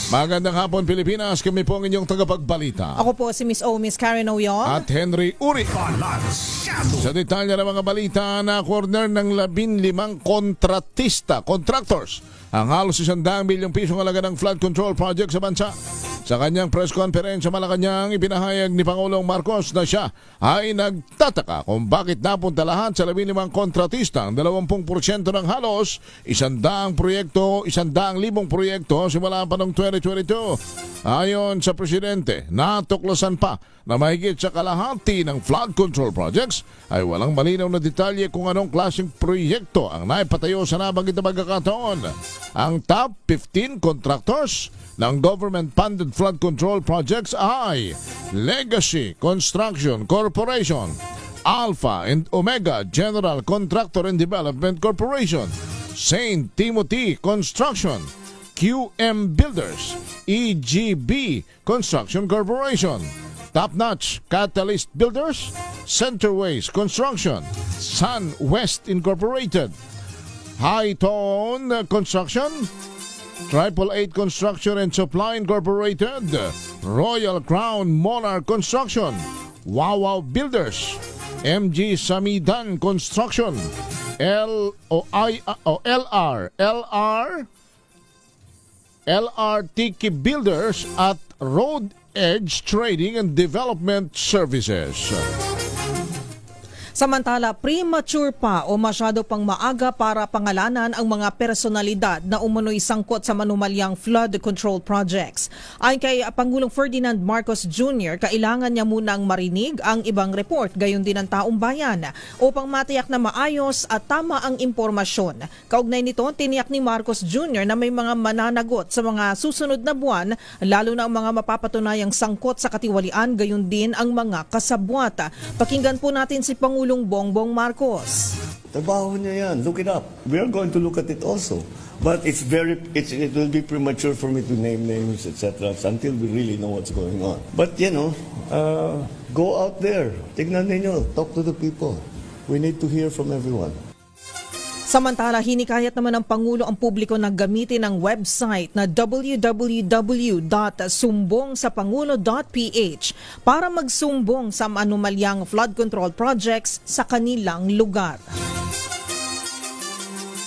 Magandang hapon Pilipinas, kami po ang inyong tagapagbalita. Ako po si Miss O, Miss Karen Oyong. At Henry Uri. Sa detalye ng mga balita, na corner ng 15 contractors ang halos 100 milyong pisong halaga ng flood control project sa bansa. Sa kanyang press conference sa Malacanang, ipinahayag ni Pangulong Marcos na siya ay nagtataka kung bakit napunta lahat sa 15 kontratista ang 20% ng halos 100 proyekto, 100,000 proyekto simula pa noong 2022. Ayon sa Presidente, natuklasan pa na mahigit sa kalahati ng flood control projects ay walang malinaw na detalye kung anong klaseng proyekto ang naipatayo sa nabanggit na pagkakataon. Ang top 15 contractors ng government-funded flood control projects ay Legacy Construction Corporation, Alpha and Omega General Contractor and Development Corporation, St. Timothy Construction, QM Builders, EGB Construction Corporation, Top Notch Catalyst Builders, Centerways Construction, Sun West Incorporated, High Tone Construction, 888 Construction and Supply Incorporated, Royal Crown Monarch Construction, Wawaw Builders, MG Samidan Construction, LR Tiki Builders at Road Edge Trading and Development Services. Samantala, premature pa o masyado pang maaga para pangalanan ang mga personalidad na umunoy sangkot sa manumalyang flood control projects. Ayon kay Pangulong Ferdinand Marcos Jr., kailangan niya munang marinig ang ibang report, gayon din ang taong bayan, upang matiyak na maayos at tama ang impormasyon. Kaugnay nito, tiniyak ni Marcos Jr. na may mga mananagot sa mga susunod na buwan, lalo na ang mga mapapatunayang sangkot sa katiwalian, gayon din ang mga kasabwat. Pakinggan po natin si Pangulong Bongbong Marcos. Trabaho niya yan. Look it up. We are going to look at it also. But it will be premature for me to name names, etc. until we really know what's going on. But, go out there. Tignan ninyo. Talk to the people. We need to hear from everyone. Samantala, hinikayat naman ng Pangulo ang publiko na gamitin ang website na www.sumbongsapangulo.ph para magsumbong sa anumalyang flood control projects sa kanilang lugar.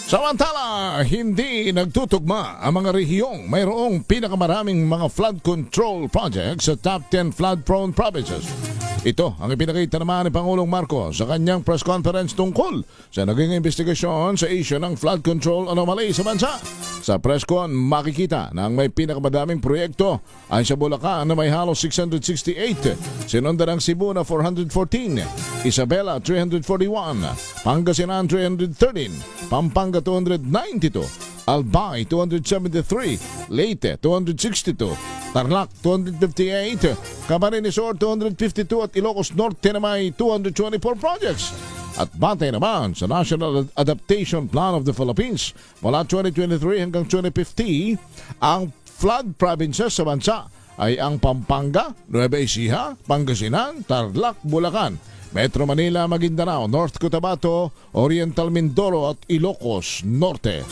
Samantala, hindi nagtutugma ang mga rehiyong mayroong pinakamaraming mga flood control projects sa top 10 flood-prone provinces. Ito ang ipinakita naman ni Pangulong Marcos sa kanyang press conference tungkol sa naging investigasyon sa issue ng flood control anomaly sa bansa. Sa press con, makikita na ang may pinakamadaming proyekto ay sa Bulacan na may halos 668, sinundan ng Cebu na 414, Isabela 341, Pangasinan 313, Pampanga 292, Albay 273, Leyte 262, Tarlac 258, Camarines Sur 252 at Ilocos Norte na may 224 projects. At batay naman sa National Adaptation Plan of the Philippines mula 2023 hanggang 2050, ang flood provinces sa bansa ay ang Pampanga, Nueva Ecija, Pangasinan, Tarlac, Bulacan, Metro Manila, Maguindanao, North Cotabato, Oriental Mindoro at Ilocos Norte.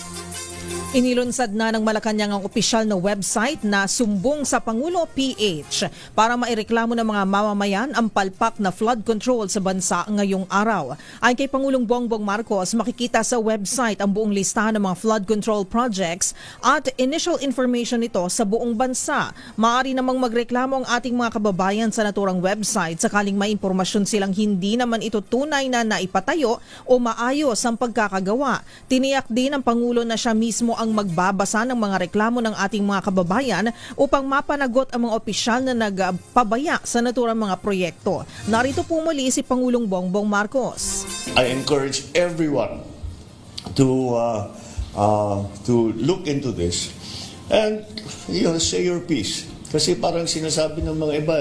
Inilunsad na ng Malacanang ang opisyal na website na Sumbong sa Pangulo PH para maireklamo ng mga mamamayan ang palpak na flood control sa bansa ngayong araw. Ayon kay Pangulong Bongbong Marcos, makikita sa website ang buong listahan ng mga flood control projects at initial information nito sa buong bansa. Maaari namang magreklamo ang ating mga kababayan sa naturang website sakaling may impormasyon silang hindi naman ito tunay na naipatayo o maayos ang pagkakagawa. Tiniyak din ng Pangulo na siya mismo ang magbabasa ng mga reklamo ng ating mga kababayan upang mapanagot ang mga opisyal na nagpabaya sa naturang mga proyekto. Narito po muli si Pangulong Bongbong Marcos. I encourage everyone to look into this and say your piece. Kasi parang sinasabi ng mga iba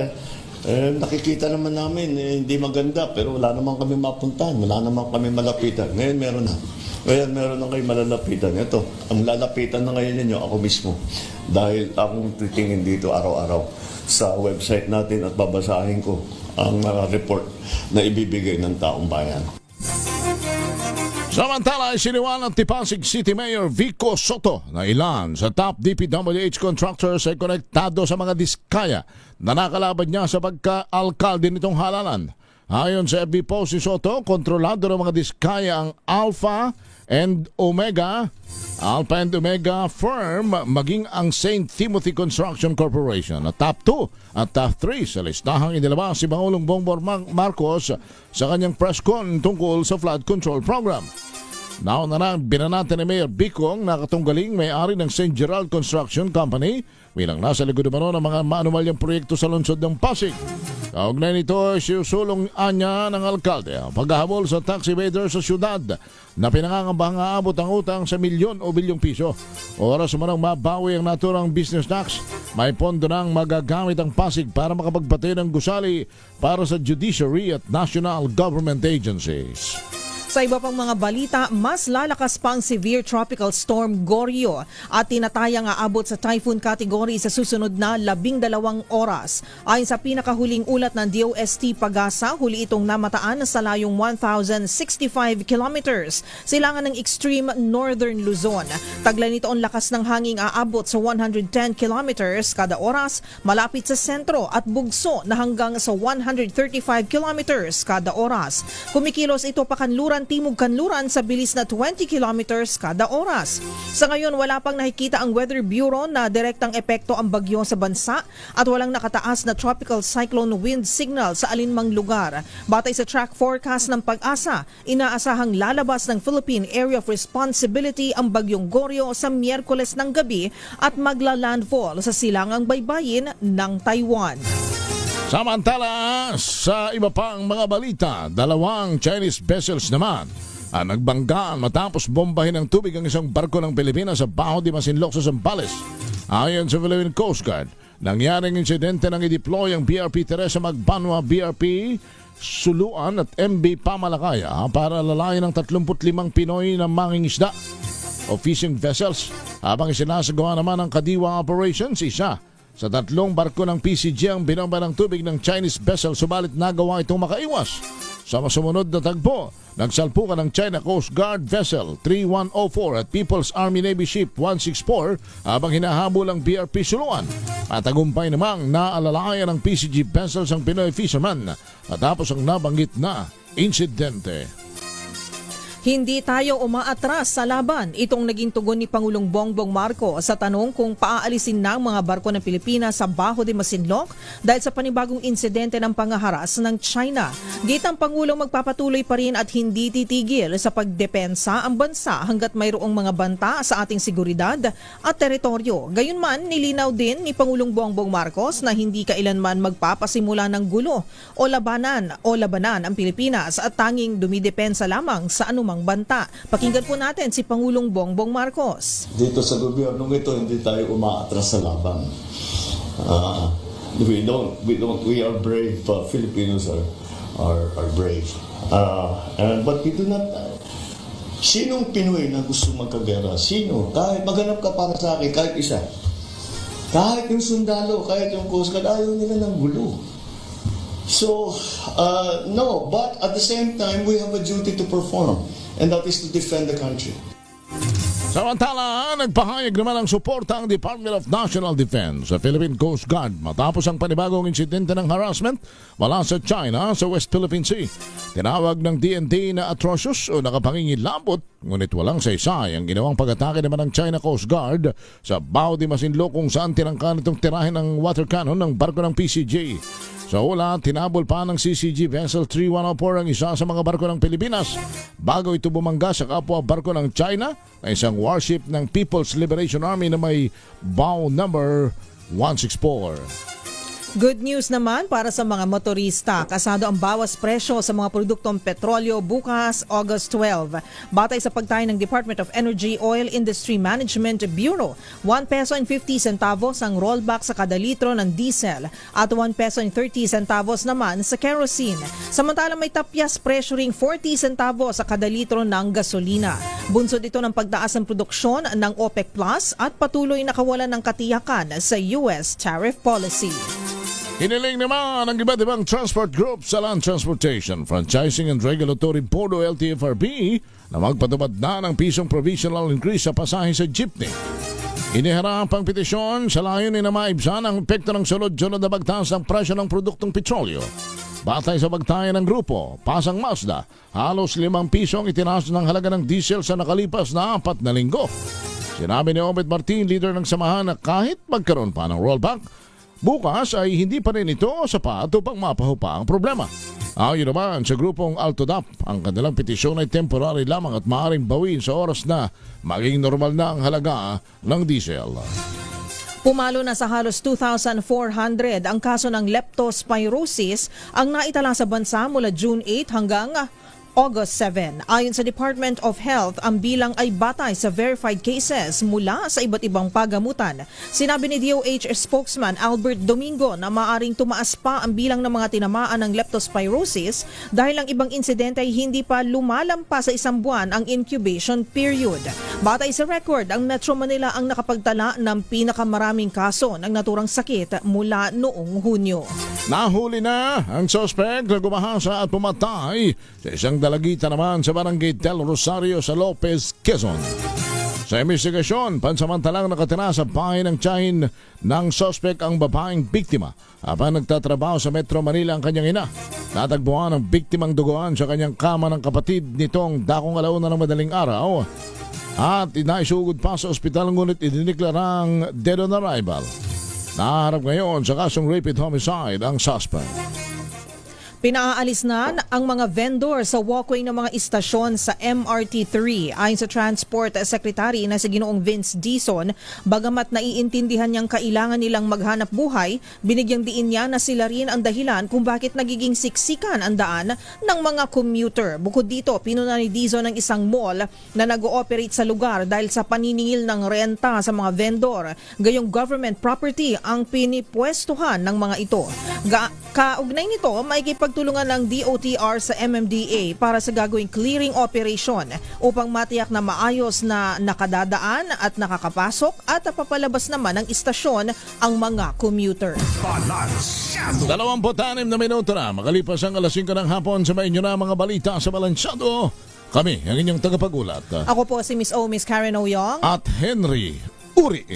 nakikita naman namin hindi maganda pero wala naman kami mapuntahan, wala naman kami malapitan. Ngayon meron na. Ngayon meron na kayo malalapitan. Ito, ang lalapitan na ngayon ninyo ako mismo. Dahil akong titingin dito araw-araw sa website natin at babasahin ko ang report na ibibigay ng taong bayan. Samantala ay siniwalat ni Pasig City Mayor Vico Soto na ilan sa top DPWH contractors ay konektado sa mga diskaya na nakalaban niya sa pagka-alkalde nitong halalan. Ayon sa FB post ni Soto, kontrolado ng mga diskaya ang Alpha and Omega firm maging ang St. Timothy Construction Corporation na top 2 at top 3 sa listahang inilabas si Pangulong Bongbong Marcos sa kanyang press con tungkol sa flood control program. Nauna na binanatan ni Mayor Bicong na katunggaling may-ari ng St. Gerald Construction Company bilang nasa likod naman ng mga maanumalyang proyekto sa lungsod ng Pasig. Kaugnay nito ay siusulong anya ng alkalde ang paghahabol sa tax evader sa syudad na pinangangambahang aabot ang utang sa milyon o bilyong piso. Oras manang mabawi ang naturang business tax, may pondo nang magagamit ang Pasig para makapagpatay ng gusali para sa judiciary at national government agencies. Sa iba pang mga balita, mas lalakas pa ang severe tropical storm Goryo at tinatayang aabot sa typhoon category sa susunod na 12 oras. Ayon sa pinakahuling ulat ng DOST Pagasa, huli itong namataan sa layong 1,065 kilometers silangan ng extreme northern Luzon. Tagla nito ang lakas ng hanging aabot sa 110 kilometers kada oras malapit sa sentro at bugso na hanggang sa 135 kilometers kada oras. Kumikilos ito pakanluran timog-kanluran sa bilis na 20 kilometers kada oras. Sa ngayon, wala pang nakikita ang Weather Bureau na direktang epekto ang bagyo sa bansa at walang nakataas na tropical cyclone wind signal sa alinmang lugar. Batay sa track forecast ng Pag-asa, inaasahang lalabas ng Philippine Area of Responsibility ang bagyong Goryo sa Miyerkules ng gabi at magla-landfall sa silangang baybayin ng Taiwan. Samantala, sa iba pang mga balita, dalawang Chinese vessels naman ang nagbanggaan matapos bombahin ng tubig ang isang barko ng Pilipinas sa Baho de Masinloc sa Zambales. Ayon sa Philippine Coast Guard, nangyaring insidente nang i-deploy ang BRP Teresa Magbanwa, BRP Suluan at MB Pamalakaya para lalayan ng 35 Pinoy na mangingisda o fishing vessels habang isinasagawa naman ang Kadiwa Operations, isa sa 3 barko ng PCG ang binomba ng tubig ng Chinese vessel, subalit nagawa itong makaiwas. Sa sumunod na tagpo, nagsalpukan ng China Coast Guard Vessel 3104 at People's Army Navy Ship 164 habang hinahabol ang BRP Suluan. Matagumpay namang naalalayan ng PCG vessels ang Pinoy fisherman matapos ang nabanggit na insidente. Hindi tayo umaatras sa laban. Itong naging tugon ni Pangulong Bongbong Marcos sa tanong kung paaalisin na ang mga barko ng Pilipinas sa Baho de Masinloc dahil sa panibagong insidente ng pangaharas ng China. Gitang Pangulong magpapatuloy pa rin at hindi titigil sa pagdepensa ang bansa hanggat mayroong mga banta sa ating seguridad at teritoryo. Gayunman, nilinaw din ni Pangulong Bongbong Marcos na hindi kailanman magpapasimula ng gulo o labanan ang Pilipinas at tanging dumidepensa lamang sa anumang banta. Pakinggan po natin si Pangulong Bongbong Marcos. Dito sa gobyernong ito, hindi tayo umaatras sa laban. We are brave. Filipinos are brave. But we do not... Sinong Pinoy na gusto magkagera? Sino? Kahit maghanap ka para sa akin, kahit isa. Kahit yung sundalo, kahit yung Coast Guard, ayaw nila ng gulo. So, no, but at the same time, we have a duty to perform, and that is to defend the country. Samantala, nagpahayag naman ng suporta ang Department of National Defense sa Philippine Coast Guard matapos ang panibagong insidente ng harassment mula sa China sa West Philippine Sea. Tinawag ng DND na atrocious o nakapangingilabot, ngunit walang saysay ang ginawang pag-atake naman ng China Coast Guard sa Baho de Masinloc kung saan tinangkan itong tirahin ng water cannon ng barko ng PCG. Sa ula, tinabol pa ng CCG Vessel 3104 ang isa sa mga barko ng Pilipinas bago ito bumangga sa kapwa barko ng China na isang warship ng People's Liberation Army na may bow number 164. Good news naman para sa mga motorista. Kasado ang bawas presyo sa mga produktong petrolyo bukas, August 12. Batay sa pagtaya ng Department of Energy Oil Industry Management Bureau, 1 peso and 50 centavos ang rollback sa kada litro ng diesel at 1 peso and 30 centavos naman sa kerosene. Samantala may tapyas presyo ring 40 centavos sa kada litro ng gasolina. Bunsod ito ng pagtaas ng produksyon ng OPEC Plus at patuloy na kawalan ng katiyakan sa US tariff policy. Hiniling naman ng iba't ibang transport group sa Land Transportation, Franchising and Regulatory Board o LTFRB na magpatupad na ng pisong provisional increase sa pasahe sa jeepney. Iniharap ang petisyon sa layunin na maibsan ang epekto ng sunod-sunod na pagtaas ng presyo ng produktong petrolyo. Batay sa pagtaya ng grupo, Pasang Mazda, halos 5 piso ang itinaas ng halaga ng diesel sa nakalipas na 4 na linggo. Sinabi ni Obed Martin, leader ng samahan, na kahit magkaroon pa ng rollback, bukas ay hindi pa rin ito sapat upang mapahupa ang problema. Ayon naman sa grupong Altodap, ang kanilang petisyon ay temporary lamang at maaaring bawiin sa oras na maging normal na ang halaga ng diesel. Pumalo na sa halos 2,400 ang kaso ng leptospirosis ang naitala sa bansa mula June 8 hanggang August 7. Ayon sa Department of Health, ang bilang ay batay sa verified cases mula sa iba't ibang pagamutan. Sinabi ni DOH spokesman Albert Domingo na maaring tumaas pa ang bilang ng mga tinamaan ng leptospirosis dahil ang ibang insidente ay hindi pa lumalampas sa 1 buwan ang incubation period. Batay sa record, ang Metro Manila ang nakapagtala ng pinakamaraming kaso ng naturang sakit mula noong Hunyo. Nahuli na ang suspect na gumahasa at pumatay sa isang dalagita naman sa barangay Del Rosario sa Lopez, Quezon. Sa investigasyon, pansamantalang nakatira sa bahay ng tiyahin ng suspect ang babaeng biktima habang nagtatrabaho sa Metro Manila ang kanyang ina. Natagpuan ang biktimang duguan sa kanyang kama ng kapatid nitong 2:00 ng madaling araw at inaisugod pa sa ospital ngunit idiniklarang dead on arrival. Naharap ngayon sa kasong rape and homicide ang suspect. Pinaalis na ang mga vendor sa walkway ng mga istasyon sa MRT3. Ayon sa Transport Secretary na si Ginoong Vince Dizon, bagamat naiintindihan niyang kailangan nilang maghanap buhay, binigyang diin niya na sila rin ang dahilan kung bakit nagiging siksikan ang daan ng mga commuter. Bukod dito, pinuna ni Dizon ang isang mall na nag-ooperate sa lugar dahil sa paniningil ng renta sa mga vendor. Gayong government property ang pinipwestuhan ng mga ito. Kaugnay nito, maikipagtulungan ng DOTR sa MMDA para sa gagawing clearing operation upang matiyak na maayos na nakadadaan at nakakapasok at papalabas naman ng istasyon ang mga commuter. 26 na minuto na makalipas ang alas 5 ng hapon. Samayin nyo na mga balita sa Balansyado. Kami, ang inyong tagapagulat. Ako po si Miss O, Miss Karen Oyong. At Henry Uri.